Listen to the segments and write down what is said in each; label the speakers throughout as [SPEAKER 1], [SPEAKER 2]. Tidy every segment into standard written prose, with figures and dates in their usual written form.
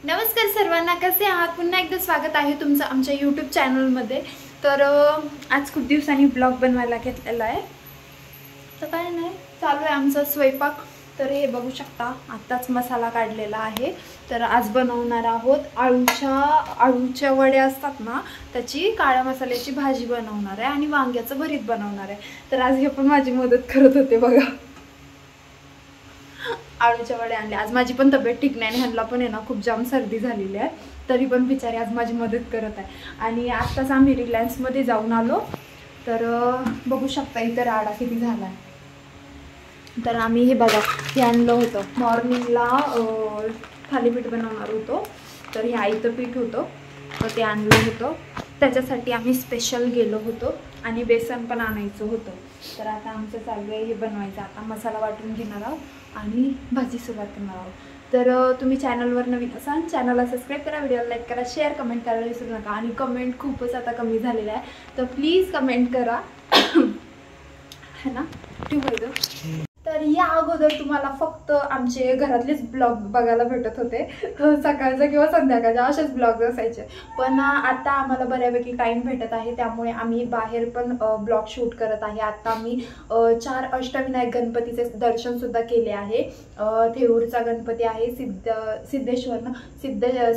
[SPEAKER 1] नमस्कार सर्वांना, कसे आहात? पुन्हा एकदा स्वागत आहे तुमचं आमच्या यूट्यूब चॅनलमध्ये। तर आज खूप दिवसांनी ब्लॉग बनवायला घेतलेला आहे। तर काय नाही, चालू आहे आमचा स्वयंपाक। तर हे बघू शकता, आत्ताच मसाला काढलेला आहे। तर आज बनवणार आहोत आळूच्या वड्या असतात ना, त्याची काळ्या मसाल्याची भाजी बनवणार आहे आणि वांग्याचं भरीत बनवणार आहे। तर आज हे पण माझी मदत करत होते बघा। आळूच्या वड्या आणल्या। आज माझी पण तब्येत ठीक नाही, ह्यांना पण आहे ना खूप जाम सर्दी झालेली आहे, तरी पण बिचारी आज माझी मदत करत आहे। आणि आत्ताच आम्ही रिलायन्समध्ये जाऊन आलो। तर बघू शकता इथं राडा किती झाला आहे। तर आम्ही हे बघा, हे आणलं होतं मॉर्निंगला, थालीपीठ बनवणार होतो। तर हे आईचं पीठ होतं, तर ते आणलं होतं। त्याच्यासाठी आम्ही स्पेशल गेलो होतो आणि बेसन पण आणायचं होतं। तर आता आमचं चालू आहे हे बनवायचं। आता मसाला वाटून घेणार आहोत आणि भाजी सुरुवात करणार आहोत। तर तुम्ही चॅनलवर नवीन असाल, चॅनलला सबस्क्राईब करा, व्हिडिओला लाईक करा, शेअर कमेंट करायला विसरू नका। आणि कमेंट खूपच आता कमी झालेला आहे, तर प्लीज कमेंट करा है ना, ठीक आहे। तर या अगोदर तुम्हाला फक्त आमचे घरातलेच ब्लॉग बघायला भेटत होते, सकाळचं किंवा संध्याकाळचे असेच ब्लॉग असायचे। पण आता आम्हाला बऱ्यापैकी टाइम भेटत आहे, त्यामुळे आम्ही बाहेर पण ब्लॉग शूट करत आहे। आता आम्ही 4 अष्टविनायक गणपतीचे दर्शन सुद्धा केले आहे। थेऊरचा गणपती आहे,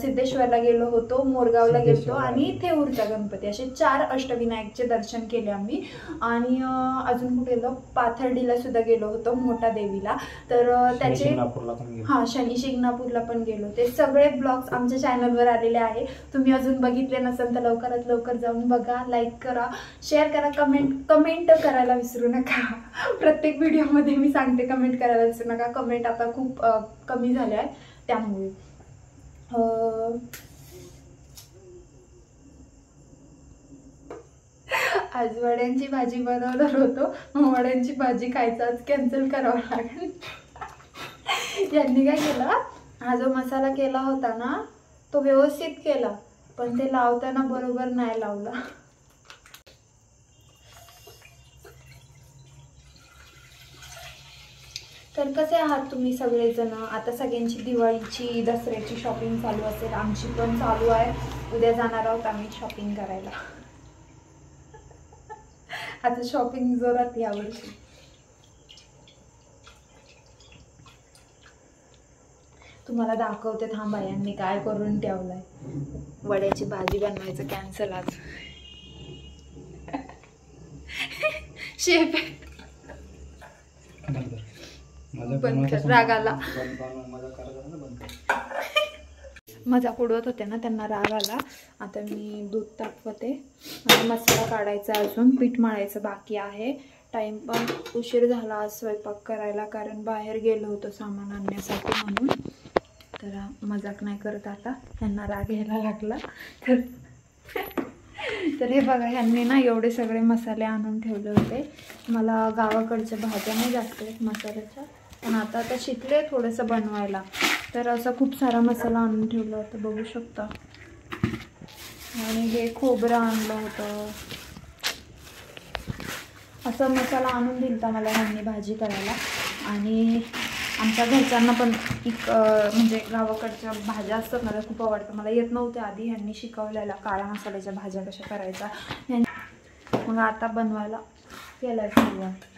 [SPEAKER 1] सिद्धेश्वरला गेलो होतो, मोरगावला गेलो आणि थेऊरचा गणपती, असे 4 अष्टविनायकचे दर्शन केले आम्ही। आणि अजून कुठे गेलो, पाथर्डीला सुद्धा गेलो होतो, मोठा देवीला। तर त्याचे शनी शिंगणापूरला पण गेलो। ते सगळे ब्लॉग्स आमच्या चॅनलवर आलेले आहे। तुम्ही अजून बघितले नसेल तर लवकरात लवकर जाऊन बघा, लाईक करा, शेअर करा, कमेंट करायला विसरू नका। प्रत्येक व्हिडिओमध्ये मी सांगते कमेंट करायला विसरू नका। कमेंट आता खूप कमी झाल्या आहेत, त्यामुळे आज वड्यांची भाजी बनवणार होतो, मग वड्यांची भाजी खायचं आज कॅन्सल करावं लागेल। यांनी काय केलं, हा जो मसाला केला होता ना तो व्यवस्थित केला, पण ते लावताना बरोबर नाही लावला। तर कसे आहात तुम्ही सगळेजण? आता सगळ्यांची दिवाळीची, दसऱ्याची शॉपिंग चालू असेल, आमची पण चालू आहे। उद्या जाणार आहोत आम्ही शॉपिंग करायला। आता शॉपिंग जोरात यावर्षी। तुम्हाला दाखवते थांबा, यांनी काय करून ठेवलंय। वड्याची भाजी बनवायचं कॅन्सल आज। शेफ बंद कर, रागाला मजाक उडवत होते ना, त्यांना राग आला। आता मी दूध तापवते आणि मसाला काढायचा, अजून पीठ मळायचं बाकी आहे। टाइम पण उशीर झाला आज स्वयंपाक करायला, कारण बाहेर गेलो होतो सामान आणण्यासाठी म्हणून। तर मजाक नाही करत आता, त्यांना राग यायला लागला। तर हे बघा, ह्यांनी ना एवढे सगळे मसाले आणून ठेवले होते। मला गावाकडच्या भाज्या नाही जास्त मसाल्याच्या, पण आता शिकले थोडंसं बनवायला। तर असं खूप सारा मसाला आणून ठेवला होता, बघू शकता। आणि हे खोबरं आणलं होतं, असं मसाला आणून दिलता मला ह्यांनी भाजी करायला। आणि आमच्या घरच्यांना पण म्हणजे गावाकडच्या भाज्या असतात, मला खूप आवडतं। मला येत नव्हत्या आधी, ह्यांनी शिकवलेल्या काळ्या मसाल्याच्या भाज्या कशा करायच्या, मग आता बनवायला केलं सुरुवात।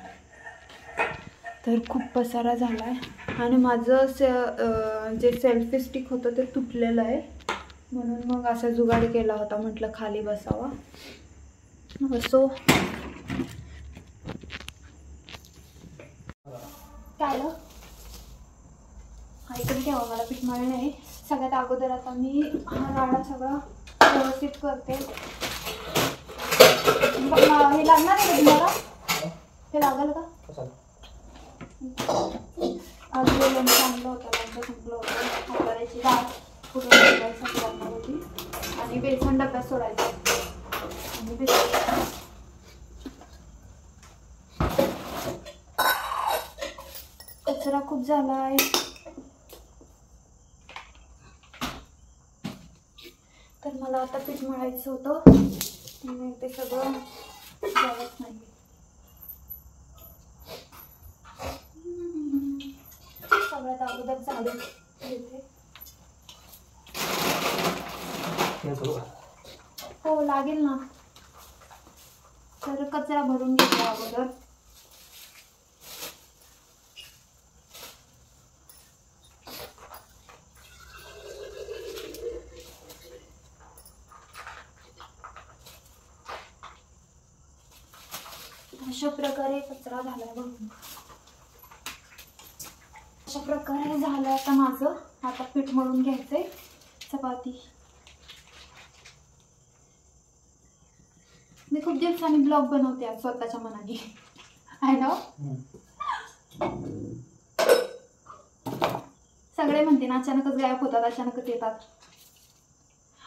[SPEAKER 1] तर खूप पसारा झाला आहे आणि माझं जे सेल्फी स्टिक होतं ते तुटलेलं आहे, म्हणून मग असा जुगाड केला होता, म्हटलं खाली बसावा। असो, काय हा इकडे ठेवा, मला पीठ मळलं आहे। सगळ्यात अगोदर आता मी हा राडा सगळा व्यवस्थित करते। हे लागणार आहे तुम्हाला, हे लागेल का? आज लोणचं आणलं होतं, लोणचं संपलं होतं, हरभऱ्याची डाळ फुटून ठेवायसाठी लागणार होती, आणि बेसन डब्यात सोडायचं आणि बेसन कचरा खूप झाला आहे। तर मला आता पीठ मळायचं होतं, ते सगळं झालंच नाही। सगळ्यात अगोदर झाडू घेते। हो लागेल ना. तर कचरा भरून घेतो अगोदर. अशा प्रकारे कचरा झालाय भरून. अशा प्रकारे झालं आता माझं. आता पीठ मळून घ्यायचंय चपाती. मी खूप दिवसांनी ब्लॉग बनवते आज स्वतःच्या मनाने. आहे ना. सगळे म्हणते ना अचानकच गायब होतात, अचानकच येतात.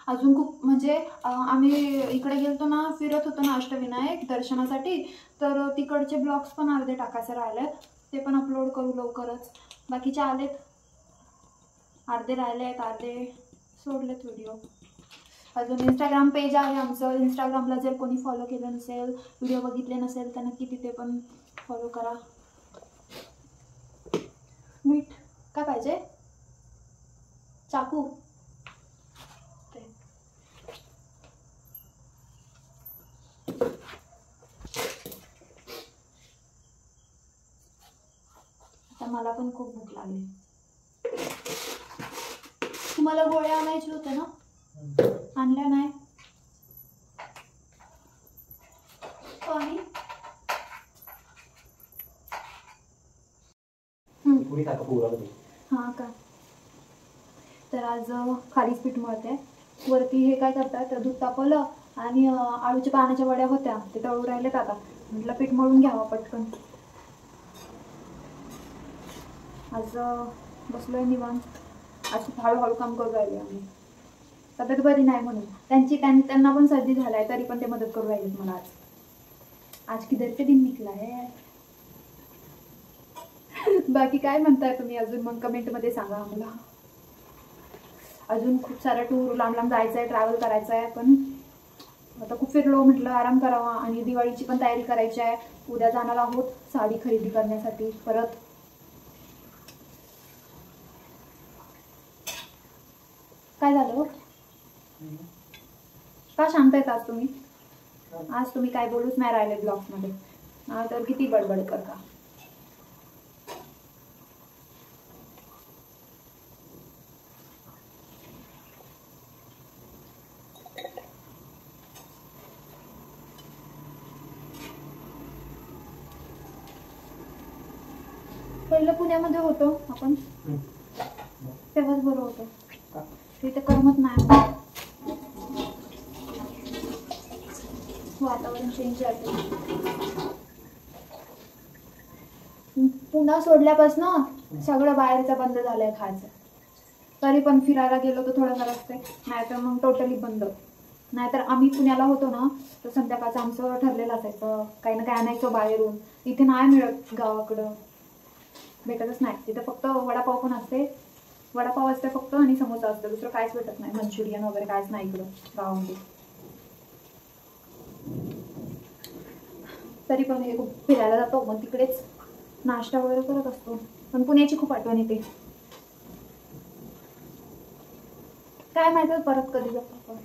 [SPEAKER 1] अजून खूप म्हणजे आम्ही इकडे गेलतो ना, फिरत होतो ना अष्टविनायक दर्शनासाठी, तर तिकडचे ब्लॉग्स पण अर्धे टाकायचे राहिलेत. ते पण अपलोड करू लवकरच. बाकीचे आलेत, अर्धे राहिलेत, अर्धे सोडलेत व्हिडिओ. अजून इंस्टाग्राम पेज आहे आमचं. इंस्टाग्रामला जर कोणी फॉलो केलं नसेल, व्हिडिओ बघितले नसेल, तर नक्की तिथे पण फॉलो करा. मीठ काय पाहिजे? चाकू. आता मला पण खूप भूक लागली. तुम्हाला गोळ्या आणायचे होते ना, आणल्या नाही? पाणी हां का. तर आज खालीच पीठ मळते. वरती हे काय करतात, दूध तापवलं आणि आळूच्या पानाच्या वड्या होत्या, ते तळू राहिलेत. आता म्हटलं पीठ मळून घ्यावं पटकन. आज बसलोय निवांत. आज खूप हळूहळू काम करू राहिले आम्ही. तब्येत बरी नाही म्हणून त्यांना पण सर्दी झालाय, तरी पण ते मदत करू राहिलेत मला. आज किधर के दिन निकला है. बाकी काय म्हणताय तुम्ही अजून, मग कमेंटमध्ये सांगा आम्हाला. अजून खूप सारा टूर लांब लांब जायचं आहे, ट्रॅव्हल करायचं आहे. पण आता खूप फिरलो, म्हटलं आराम करावा. आणि दिवाळीची पण तयारी करायची आहे. उद्या जाणार आहोत साडी खरेदी करण्यासाठी परत. काय झालं? का शांत आहेत आज तुम्ही? आज तुम्ही काय बोलूच नाही राहिले ब्लॉग्समध्ये. तर किती बडबड करता. पहिलं पुण्यामध्ये होतो आपण, तेव्हाच बरं होतं. तिथे करमत नाही, वातावरण चेंज झालं. पुन्हा सोडल्यापासून सगळं बाहेरचं बंद झालंय खायचं. तरी पण फिरायला गेलो तर थोडंफार असते, नाहीतर मग टोटली बंद. नाहीतर आम्ही पुण्याला होतो ना, तर संध्याकाळचं आमचं ठरलेलं असायचं काही ना काय आणायचं बाहेरून. इथे नाही मिळत, गावाकडं भेटतच नाही. तिथं फक्त वडापाव पण असते, वडापाव असते फक्त, आणि समोसा असते, दुसरं काहीच भेटत नाही. मंचुरियन वगैरे काहीच नाही इकडं गावामध्ये. तरी पण हे खूप फिरायला जातो, मग तिकडेच नाश्ता वगैरे करत असतो. पण पुण्याची खूप आठवण येते. काय माहिती परत कधी जातो.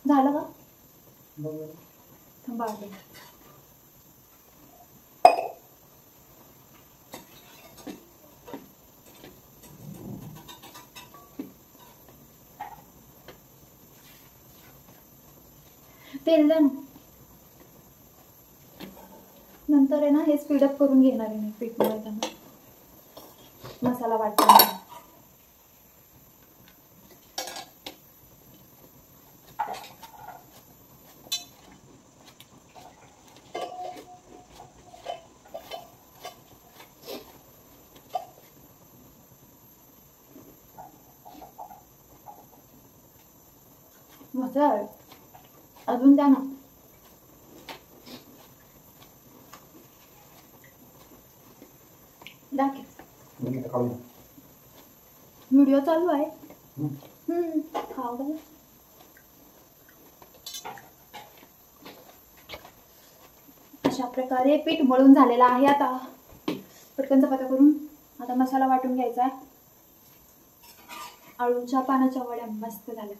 [SPEAKER 1] झालं का? थांबा आले. तेल द्या ना. नंतर आहे ना हे स्पीडअप करून घेणार आहे मी पीठ मळताना, मसाला वाटताना. मजा अजून द्या ना. व्हिडिओ चालू आहे. खाऊ का? अशा प्रकारे पीठ मळून झालेलं आहे. आता पटकन चपात्या करून आता मसाला वाटून घ्यायचा आहे. आळूच्या पानाच्या वड्या मस्त झाल्या.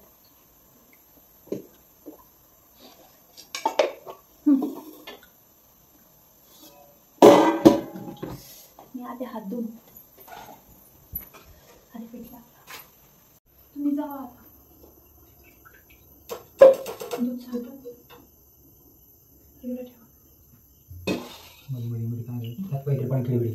[SPEAKER 1] मी आधी हात धुवून आधी पीठ लागला. तुम्ही जावा आता. दूध सांगतो एवढं ठेवा.
[SPEAKER 2] मध्ये काय त्यात पहिले पण ठेवली.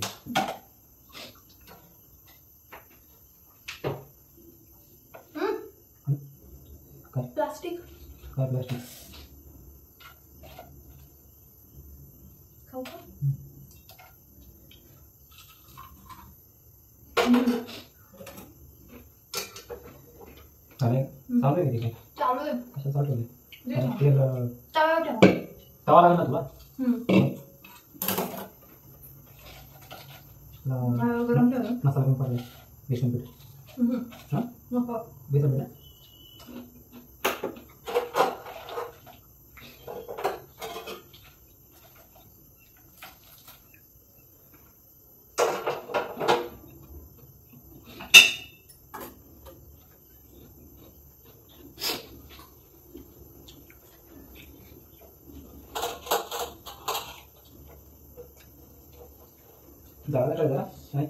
[SPEAKER 1] प्लास्टिक
[SPEAKER 2] काय प्लास्टिक
[SPEAKER 1] खाऊ का?
[SPEAKER 2] अरे चालू आहे काय
[SPEAKER 1] चालू आहे.
[SPEAKER 2] कसं चालू आहे
[SPEAKER 1] तवा ठेवा.
[SPEAKER 2] तवा लागला तुला
[SPEAKER 1] गरम ठेवा.
[SPEAKER 2] मसाला पण पडला बेसन पीठ हां
[SPEAKER 1] नको
[SPEAKER 2] बेसन पीठ झालं का जरा नाही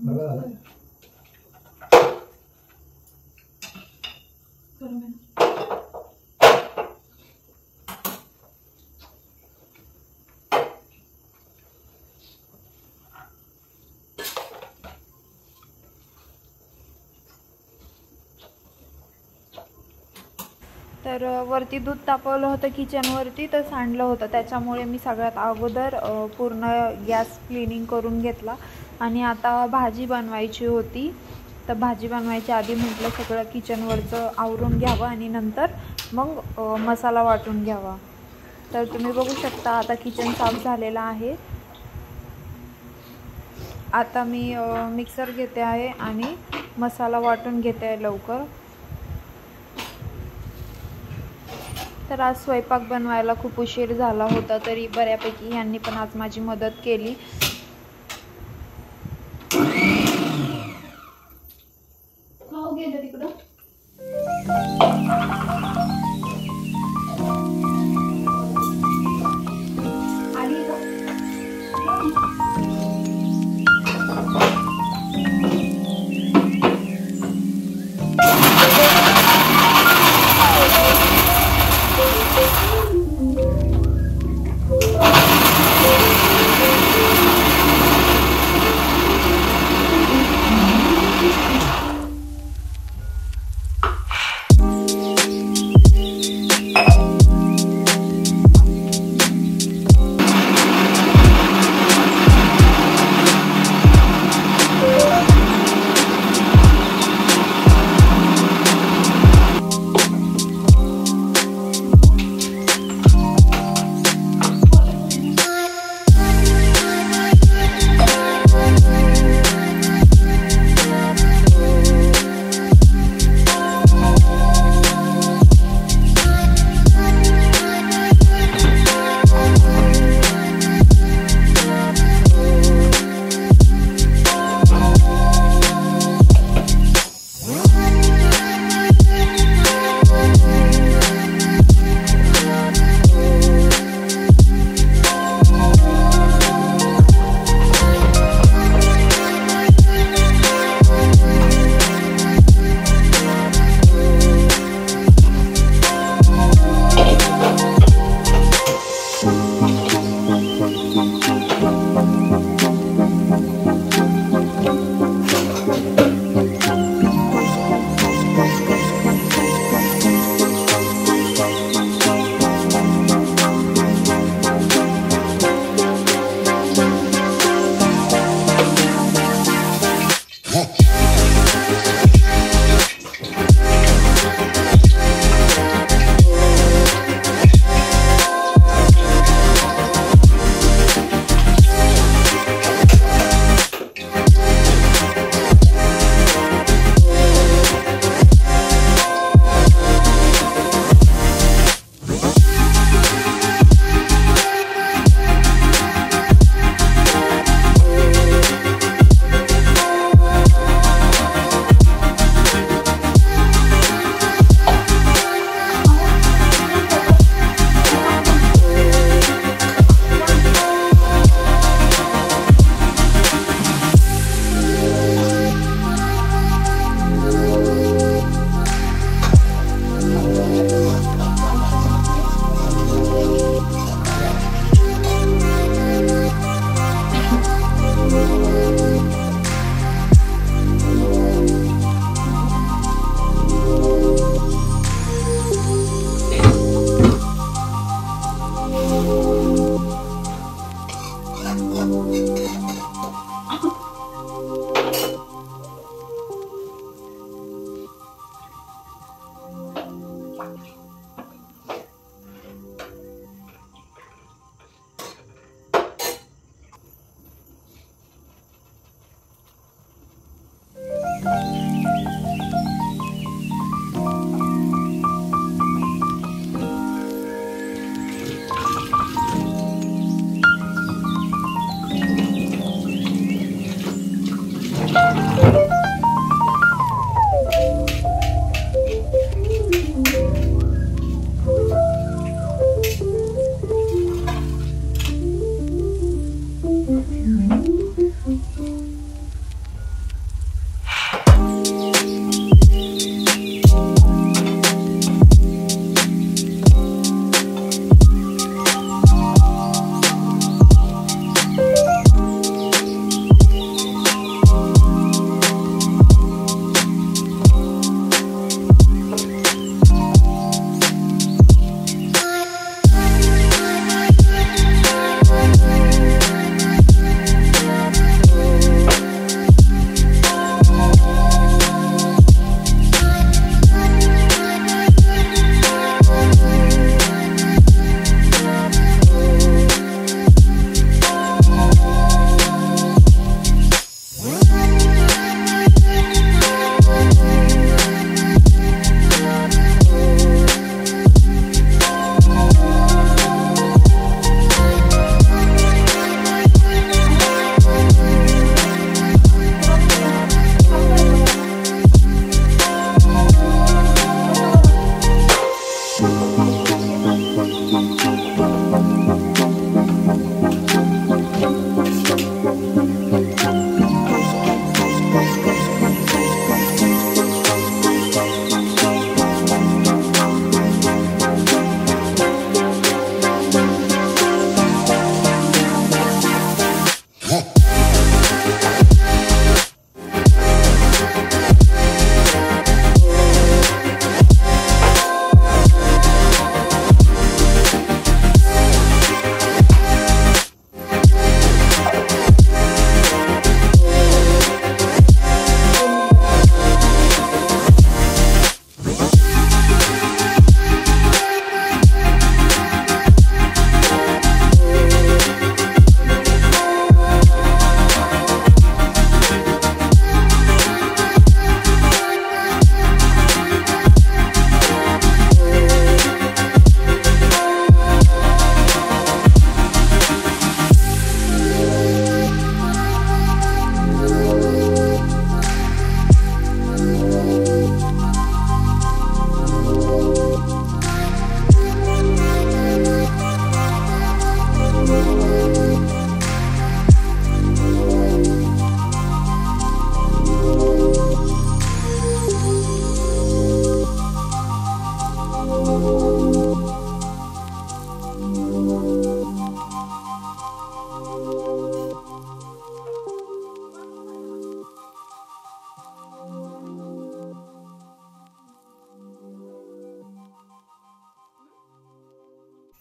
[SPEAKER 2] बघा झालं
[SPEAKER 1] गरम आहे. तर वरती दूध तापवलं होतं किचनवरती, तर सांडलं होतं. त्याच्यामुळे मी सगळ्यात अगोदर पूर्ण गॅस क्लिनिंग करून घेतला. आणि आता भाजी बनवायची होती, तर भाजी बनवायच्या आधी म्हटलं सगळं किचनवरचं आवरून घ्यावं आणि नंतर मग मसाला वाटून घ्यावा. तर तुम्ही बघू शकता आता किचन साफ झालेलं आहे. आता मी मिक्सर घेते आहे आणि मसाला वाटून घेते आहे लवकर. तर आज स्वयंपाक बनवायला खूप उशीर झाला होता, तरी बऱ्यापैकी यांनी पण आज माझी मदत केली. खाऊ गेलं तिकडं.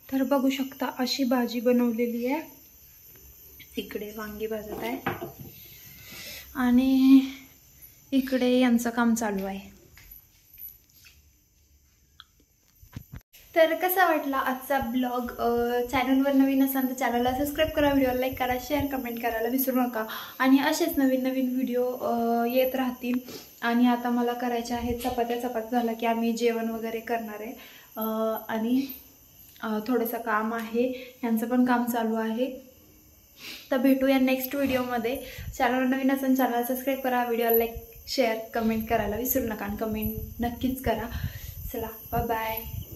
[SPEAKER 1] तर बघू शकता अशी भाजी बनवलेली आहे. इकडे वांगी भाजत आहे आणि इकडे यांचं काम चालू आहे. तर कसा वाटला आजचा ब्लॉग? चॅनलवर नवीन असाल तर चॅनलला सबस्क्राईब करा, व्हिडिओला लाईक करा, शेअर कमेंट करायला विसरू नका. आणि असेच नवीन नवीन व्हिडिओ येत राहतील. आणि आता मला करायच्या आहेत चपात्या झाला की आम्ही जेवण वगैरे करणार आहे. आणि थोडंसं काम आहे, यांचं पण काम चालू आहे. तर भेटूया नेक्स्ट व्हिडिओमध्ये. चॅनलवर नवीन असेल चॅनलला सबस्क्राईब करा, व्हिडिओला लाईक शेअर कमेंट करायला विसरू नका आणि कमेंट नक्कीच करा. चला बाय बाय.